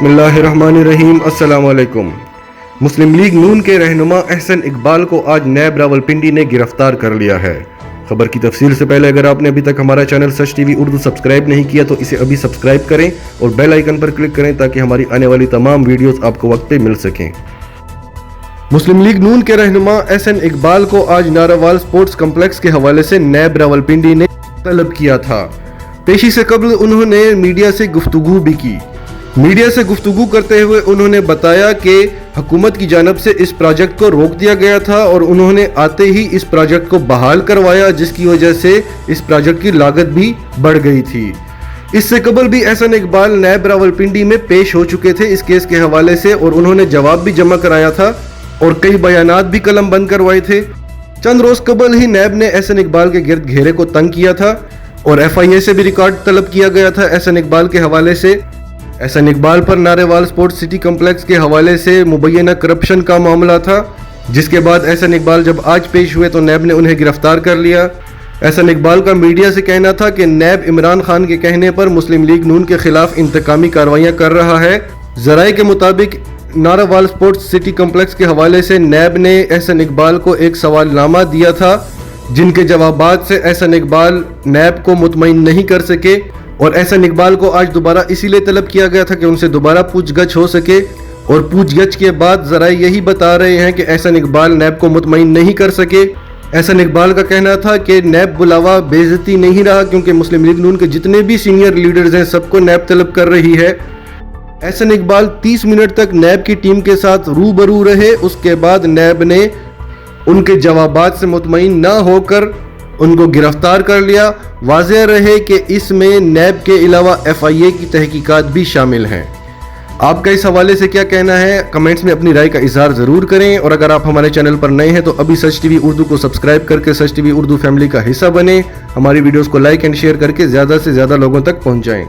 بسم اللہ الرحمن الرحیم۔ السلام علیکم۔ مسلم لیگ نون کے رہنما احسن اقبال کو آج نیب راولپنڈی نے گرفتار کر لیا ہے۔ خبر کی تفصیل سے پہلے اگر آپ نے ابھی تک ہمارا چینل سچ ٹی وی اردو سبسکرائب نہیں کیا تو اسے ابھی سبسکرائب کریں اور بیل آئیکن پر کلک کریں تاکہ ہماری آنے والی تمام ویڈیوز آپ کو وقت پہ مل سکیں۔ مسلم لیگ نون کے رہنما احسن اقبال کو آج ناروال سپورٹس کمپلیکس کے حوالے سے نیب راولپنڈی نے طلب کیا تھا۔ پیشی سے قبل انہوں نے میڈیا سے گفتگو بھی کی۔ میڈیا سے گفتگو کرتے ہوئے انہوں نے بتایا کہ حکومت کی جانب سے اس پروجیکٹ کو روک دیا گیا تھا اور انہوں نے آتے ہی اس پروجیکٹ کو بحال کروایا، جس کی وجہ سے اس پروجیکٹ کی لاگت بھی بڑھ گئی تھی۔ اس سے قبل بھی احسن اقبال نیب راولپنڈی میں پیش ہو چکے تھے اس کیس کے حوالے سے، اور انہوں نے جواب بھی جمع کرایا تھا اور کئی بیانات بھی قلم بند کروائے تھے۔ چند روز قبل ہی نیب نے احسن اقبال کے گرد گھیرے کو تنگ کیا تھا اور ایف آئی اے سے بھی ریکارڈ طلب کیا گیا تھا احسن اقبال کے حوالے سے۔ احسن اقبال پر ناروال سپورٹس سٹی کمپلیکس کے حوالے سے مبینہ کرپشن کا معاملہ تھا، جس کے بعد احسن اقبال جب آج پیش ہوئے تو نیب نے انہیں گرفتار کر لیا۔ احسن اقبال کا میڈیا سے کہنا تھا کہ نیب عمران خان کے کہنے پر مسلم لیگ نون کے خلاف انتقامی کارروائیاں کر رہا ہے۔ ذرائع کے مطابق ناروال سپورٹس سٹی کمپلیکس کے حوالے سے نیب نے احسن اقبال کو ایک سوال نامہ دیا تھا، جن کے جوابات سے احسن اقبال نیب کو مطمئن نہیں کر سکے، اور احسن اقبال کو آج دوبارہ اسی لیے طلب کیا گیا تھا کہ ان سے دوبارہ پوچھ گچھ ہو سکے، اور پوچھ گچھ کے بعد ذرائع یہی بتا رہے ہیں کہ احسن اقبال نیب کو مطمئن نہیں کر سکے۔ احسن اقبال کا کہنا تھا کہ نیب بلاوا بے عزتی نہیں رہا، کیونکہ مسلم لیگ نون کے جتنے بھی سینئر لیڈرز ہیں سب کو نیب طلب کر رہی ہے۔ احسن اقبال 30 منٹ تک نیب کی ٹیم کے ساتھ روبرو رہے، اس کے بعد نیب نے ان کے جوابات سے مطمئن نہ ہو کر ان کو گرفتار کر لیا۔ واضح رہے کہ اس میں نیب کے علاوہ ایف آئی اے کی تحقیقات بھی شامل ہیں۔ آپ کا اس حوالے سے کیا کہنا ہے؟ کمنٹس میں اپنی رائے کا اظہار ضرور کریں، اور اگر آپ ہمارے چینل پر نئے ہیں تو ابھی سچ ٹی وی اردو کو سبسکرائب کر کے سچ ٹی وی اردو فیملی کا حصہ بنیں۔ ہماری ویڈیوز کو لائک اینڈ شیئر کر کے زیادہ سے زیادہ لوگوں تک پہنچائیں۔